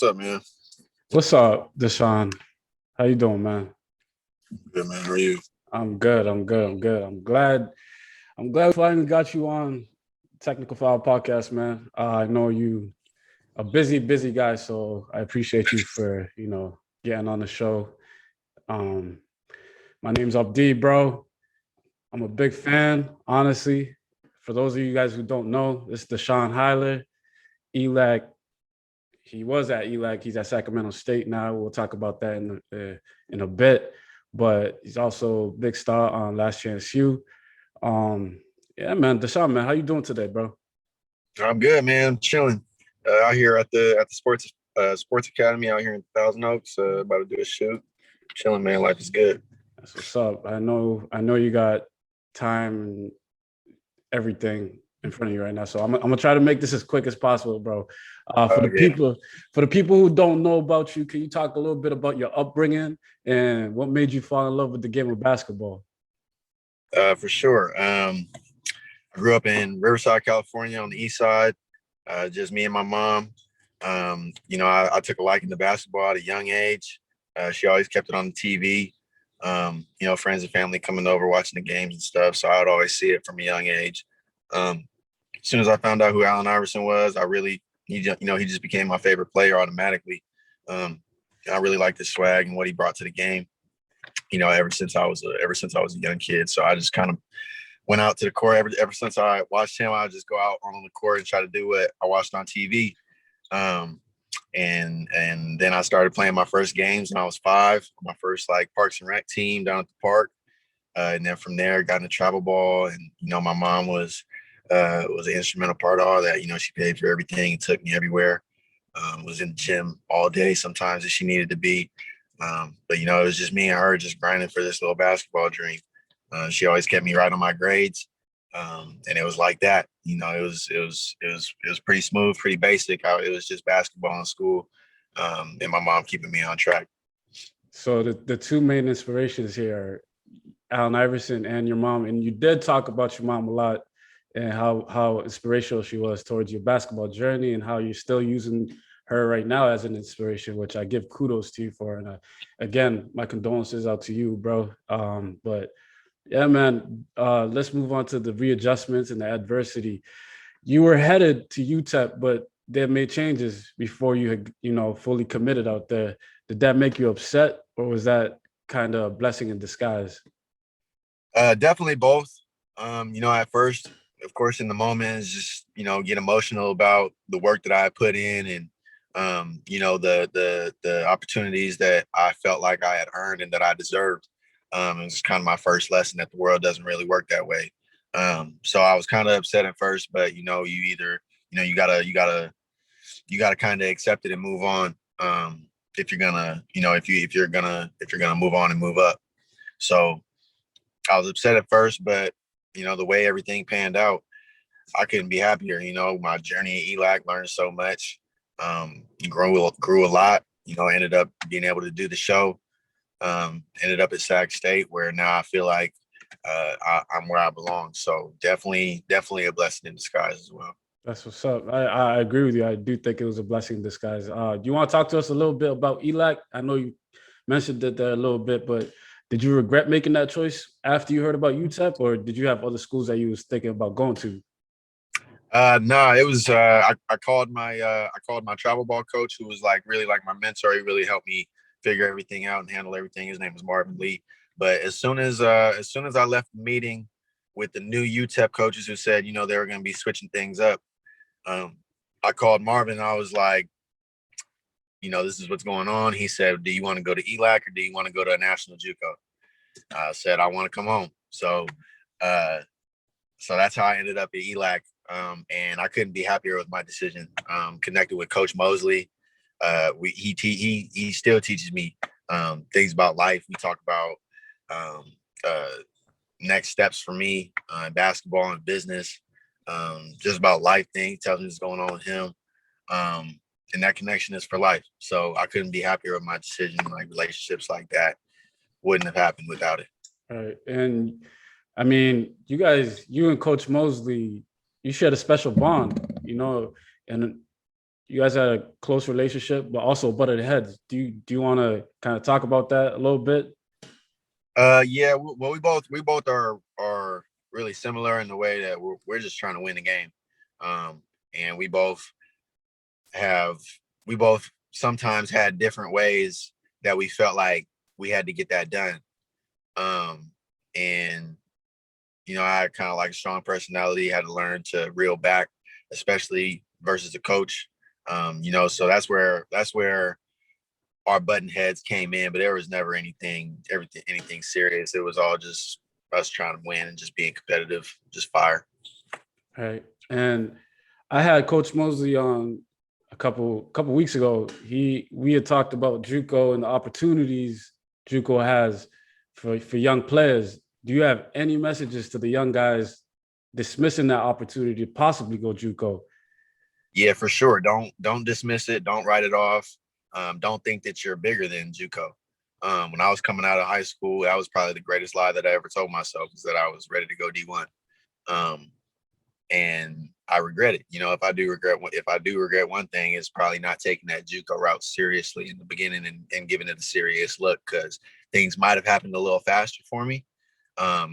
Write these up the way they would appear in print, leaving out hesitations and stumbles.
What's up, man? What's up, Deshaun? How you doing, man? Good, man. How are you? I'm good. I'm good. I'm good. I'm glad we finally got you on Technical File Podcast, man. I know you a busy guy, so I appreciate you for getting on the show. Um, my name's Abdi, bro. I'm a big fan, honestly. For those of you guys who don't know, this is Deshaun Highler, ELAC. He was at ELAC. He's at Sacramento State now. We'll talk about that in a bit. But he's also a big star on Last Chance U. Yeah, man, Deshaun, man, how you doing today, bro? I'm good, man. Chilling out here at the sports academy out here in Thousand Oaks. About to do a shoot. Chilling, man. Life is good. That's what's up. I know you got time and everything in front of you right now. So I'm gonna try to make this as quick as possible, bro. For the Yeah, people who don't know about you, can you talk a little bit about your upbringing and what made you fall in love with the game of basketball? for sure. I grew up in Riverside, California, on the east side. Just me and my mom. I took a liking to basketball at a young age. She always kept it on the TV. Friends and family coming over watching the games and stuff. So I would always see it from a young age. Um, as soon as I found out who Allen Iverson was, he just became my favorite player automatically. I really liked his swag and what he brought to the game. Ever since I was a young kid. So I just kind of went out to the court. Ever since I watched him, I would just go out on the court and try to do what I watched on TV. Um, and then I started playing my first games when I was 5. My first like Parks and Rec team down at the park. And then from there, got into travel ball, and my mom was an instrumental part of all that. She paid for everything and took me everywhere. Was in the gym all day sometimes if she needed to be. But it was just me and her just grinding for this little basketball dream. She always kept me right on my grades, and it was like that. It was pretty smooth, pretty basic. It was just basketball in school, and my mom keeping me on track. So the two main inspirations here are Allen Iverson and your mom. And you did talk about your mom a lot and how inspirational she was towards your basketball journey and how you're still using her right now as an inspiration, which I give kudos to you for. And again, my condolences out to you, bro. But yeah, man, let's move on to the readjustments and the adversity. You were headed to UTEP, but they made changes before you had, fully committed out there. Did that make you upset, or was that kind of a blessing in disguise? Definitely both. At first, of course, in the moment, is just get emotional about the work that I put in, and the opportunities that I felt like I had earned and that I deserved. It was kind of my first lesson that the world doesn't really work that way. So I was kind of upset at first, but you either you gotta kind of accept it and move on. If you're gonna, if you're gonna move on and move up. So I was upset at first, but the way everything panned out, I couldn't be happier. My journey at ELAC, learned so much. Grew a lot. Ended up being able to do the show. Ended up at Sac State, where now I feel like I'm where I belong. So definitely a blessing in disguise as well. That's what's up. I agree with you. I do think it was a blessing in disguise. Do you want to talk to us a little bit about ELAC? I know you mentioned it there a little bit, but did you regret making that choice after you heard about UTEP, or did you have other schools that you was thinking about going to? No, it was I called my travel ball coach, who was like really like my mentor. He really helped me figure everything out and handle everything. His name was Marvin Lee. But as soon as I left the meeting with the new UTEP coaches, who said they were going to be switching things up, um, I called Marvin and I was like, this is what's going on. He said, do you want to go to ELAC or do you want to go to a national JUCO? I said, I want to come home. Uh, so that's how I ended up at ELAC. And I couldn't be happier with my decision. Connected with Coach Mosley. He still teaches me things about life. We talk about um, uh, next steps for me, basketball and business, just about life things. Tells me what's going on with him. And that connection is for life. So I couldn't be happier with my decision. Like relationships like that wouldn't have happened without it. All right. And I mean, you and Coach Mosley, you shared a special bond, and you guys had a close relationship, but also butted heads. Do you want to kind of talk about that a little bit? Yeah. Well, we both are really similar in the way that we're just trying to win the game. And have we both sometimes had different ways that we felt like we had to get that done. And I kind of like a strong personality, had to learn to reel back, especially versus the coach. So that's where our button heads came in, but there was never anything serious. It was all just us trying to win and just being competitive, just fire. Right. And I had Coach Mosley on a couple weeks ago. We had talked about JUCO and the opportunities JUCO has for young players. Do you have any messages to the young guys dismissing that opportunity to possibly go JUCO? Yeah, for sure. Don't dismiss it. Don't write it off. Don't think that you're bigger than JUCO. When I was coming out of high school, that was probably the greatest lie that I ever told myself, is that I was ready to go D1. And I regret it. If I do regret one thing, it's probably not taking that JUCO route seriously in the beginning and giving it a serious look, because things might have happened a little faster for me. But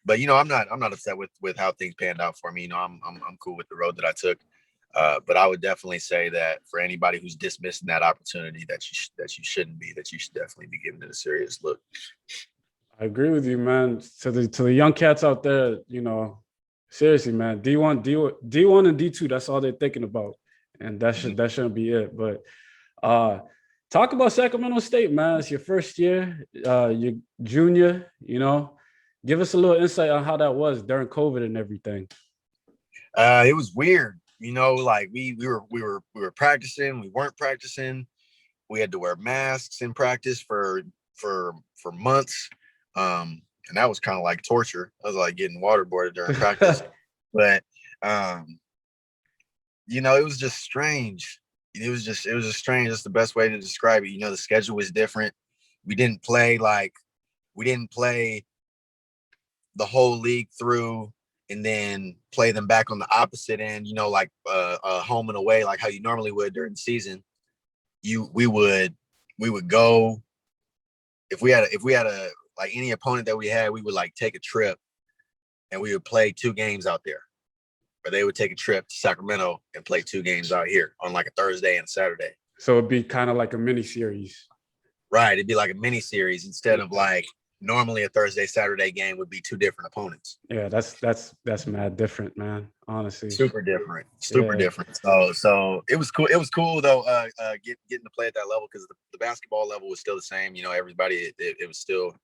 I'm not upset with how things panned out for me. I'm cool with the road that I took. But I would definitely say that for anybody who's dismissing that opportunity, that you shouldn't be, that you should definitely be giving it a serious look. I agree with you, man. To the young cats out there, seriously, man, D1 and D2, that's all they're thinking about. And that shouldn't be it. But talk about Sacramento State, man. It's your first year, you're junior, Give us a little insight on how that was during COVID and everything. It was weird. Like we were practicing, we weren't practicing. We had to wear masks in practice for months. And that was kind of like torture. I was like getting waterboarded during practice. But it was just strange. It was just strange. That's the best way to describe it. The schedule was different. We didn't play the whole league through and then play them back on the opposite end, like home and away, like how you normally would during the season. We would go, if we had a like any opponent that we had, we would like take a trip and we would play 2 games out there. Or they would take a trip to Sacramento and play 2 games out here on like a Thursday and a Saturday. So it'd be kind of like a mini series. Right. It'd be like a mini series instead of like normally a Thursday, Saturday game would be 2 different opponents. Yeah, that's mad different, man. Honestly, super different. So it was cool. It was cool though, getting to play at that level, because the basketball level was still the same. Everybody, it was still,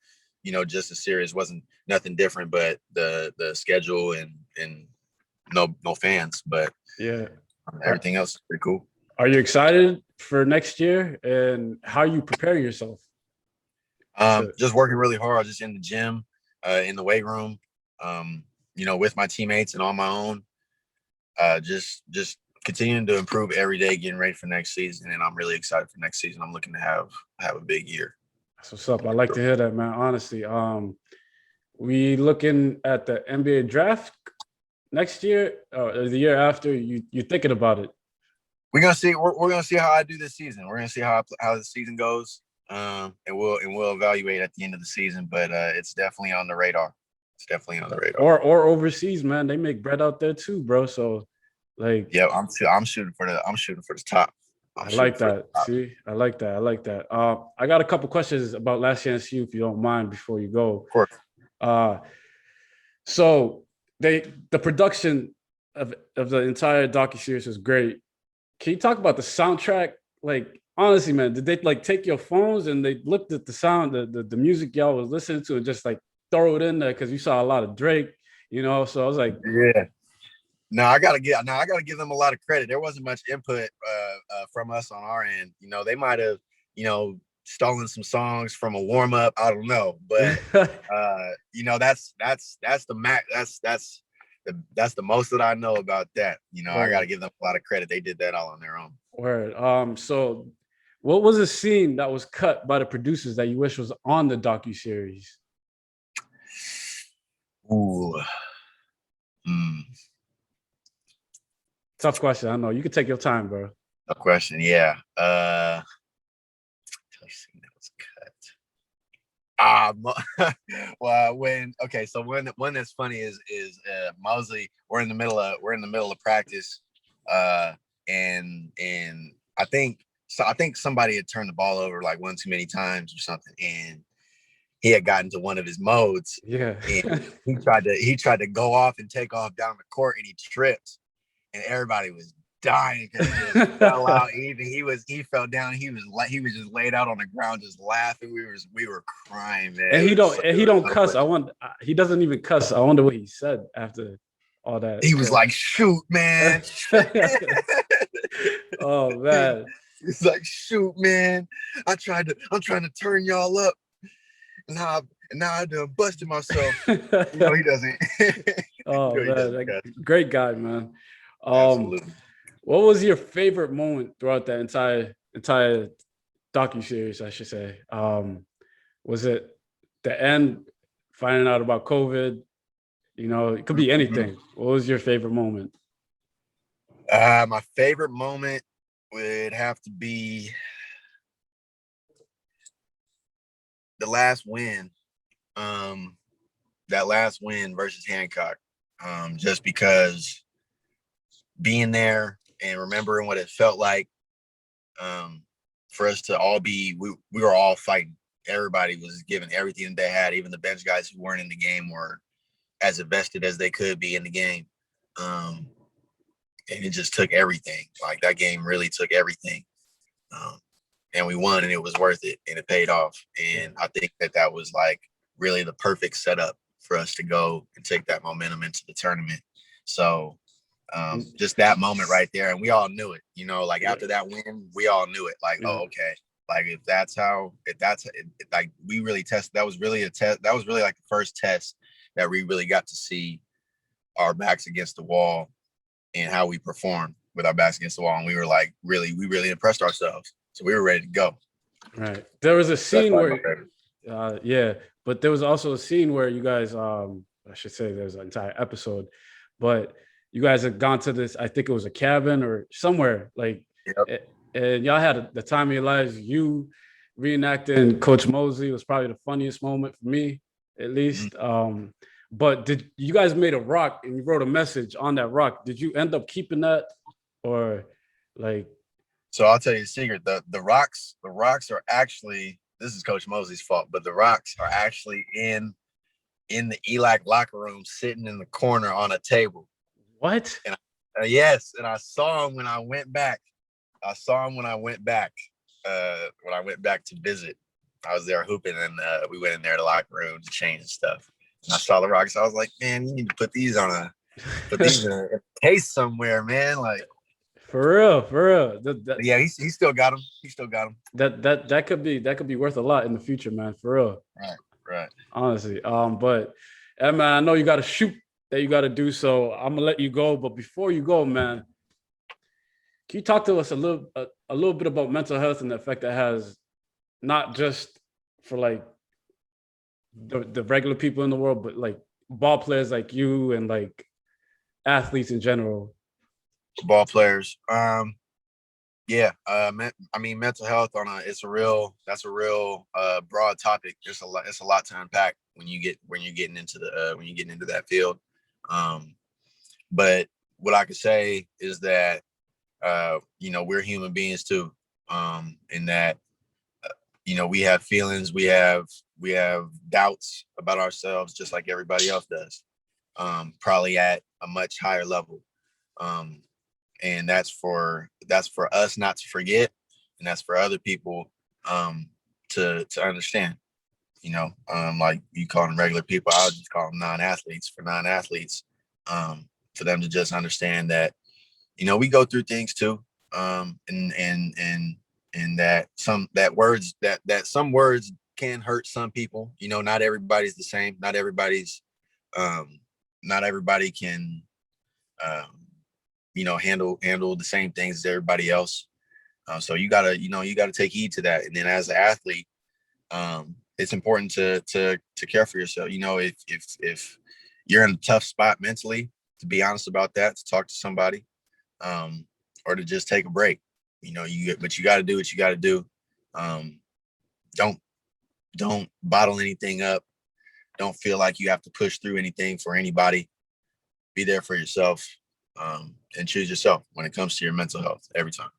just as serious. Wasn't nothing different, but the schedule and no fans. But yeah, everything else is pretty cool. Are you excited for next year, and how are you preparing yourself? Just working really hard, just in the gym, in the weight room, with my teammates and on my own. Just continuing to improve every day, getting ready for next season. And I'm really excited for next season. I'm looking to have a big year. That's what's up. I like to hear that, man. Honestly, we looking at the NBA draft next year or the year after. You're thinking about it? We're gonna see. We're gonna see how I do this season. We're gonna see how the season goes, and we'll evaluate at the end of the season. But it's definitely on the radar. It's definitely on the radar. Or overseas, man. They make bread out there too, bro. So, like, yeah, I'm shooting for the top. I like that. See, I like that. I got a couple questions about Last Chance U, if you don't mind, before you go. Of course. So the production of the entire docuseries was great. Can you talk about the soundtrack? Like, honestly, man, did they like take your phones and they looked at the sound, the music y'all was listening to, and just like throw it in there? Because you saw a lot of Drake, So I was like, yeah. No, I gotta give them a lot of credit. There wasn't much input from us on our end. They might have, stolen some songs from a warm up. I don't know, but that's the most that I know about that. I gotta give them a lot of credit. They did that all on their own. Word. So what was a scene that was cut by the producers that you wish was on the docuseries? Ooh. Tough question. I know. You can take your time, bro. No question. Yeah. That was cut. So one that's funny is Mosley. We're in the middle of practice, and I think somebody had turned the ball over like one too many times or something, and he had gotten to one of his modes. Yeah. And he tried to go off and take off down the court, and he tripped, and everybody was dying because he just fell out. He fell down. He was just laid out on the ground, just laughing. We were crying, man. And he don't cuss. Funny. He doesn't even cuss. I wonder what he said after all that. He was like, "Shoot, man." Oh man. He's like, "Shoot, man. I'm trying to turn y'all up. Now I done busted myself." He doesn't. Oh man, great guy, man. Absolutely. What was your favorite moment throughout that entire docu-series, I should say? Was it the end, finding out about COVID? It could be anything. Mm-hmm. What was your favorite moment? My favorite moment would have to be the last win. That last win versus Hancock. Just because being there and remembering what it felt like, for us to all we were all fighting. Everybody was giving everything that they had. Even the bench guys who weren't in the game were as invested as they could be in the game. And it just took everything. Like, that game really took everything. And we won, and it was worth it, and it paid off. And I think that was like really the perfect setup for us to go and take that momentum into the tournament. So just that moment right there, and we all knew it, after that win, we all knew it. Like, oh, okay. Like, like we really tested, that was really a test. That was really like the first test that we really got to see our backs against the wall and how we performed with our backs against the wall. And we were like, we really impressed ourselves. So we were ready to go. Right. There was a scene where, but there was also a scene where you guys, I should say there's an entire episode, but you guys had gone to this, I think it was a cabin or somewhere, like, and y'all had the time of your lives. You reenacting Coach Mosley was probably the funniest moment for me, at least. Mm-hmm. But did you guys made a rock and you wrote a message on that rock? Did you end up keeping that, or like? So I'll tell you a secret. The rocks are actually, this is Coach Mosley's fault, but the rocks are actually in the ELAC locker room, sitting in the corner on a table. What? And yes, and I saw him when I went back. When I went back to visit. I was there hooping, and we went in there to the locker room to change and stuff. And I saw the rocks. I was like, man, you need to put these in a case somewhere, man. Like, for real. Yeah, he still got them. That could be worth a lot in the future, man. For real. Right. Honestly, but man, I know you got to shoot that you got to do. So I'm gonna let you go. But before you go, man, can you talk to us a little bit about mental health and the effect that has, not just for like the regular people in the world, but like ball players like you and like athletes in general? Ball players. Mental health that's a real broad topic. It's a lot to unpack when you're getting into that field. But what I could say is that we're human beings too. In that we have feelings, we have doubts about ourselves, just like everybody else does. Probably at a much higher level. And that's for us not to forget, and that's for other people to understand. Like you call them regular people, I'll just call them non-athletes. For non-athletes, for them to just understand that we go through things too, and that some words can hurt some people. Not everybody's the same. Not everybody can handle the same things as everybody else. So you gotta take heed to that. And then as an athlete, it's important to care for yourself. If you're in a tough spot mentally, to be honest about that, to talk to somebody, or to just take a break. but you got to do what you got to do. Don't bottle anything up. Don't feel like you have to push through anything for anybody. Be there for yourself, and choose yourself when it comes to your mental health every time.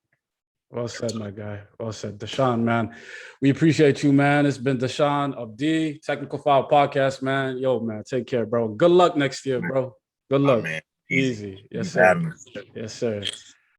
Well said, my guy. Well said. Deshaun, man. We appreciate you, man. It's been Deshaun, Abdi, Technical File Podcast, man. Yo, man, take care, bro. Good luck next year, bro. Good luck. Man. Easy. Yes, sir. Yes, sir.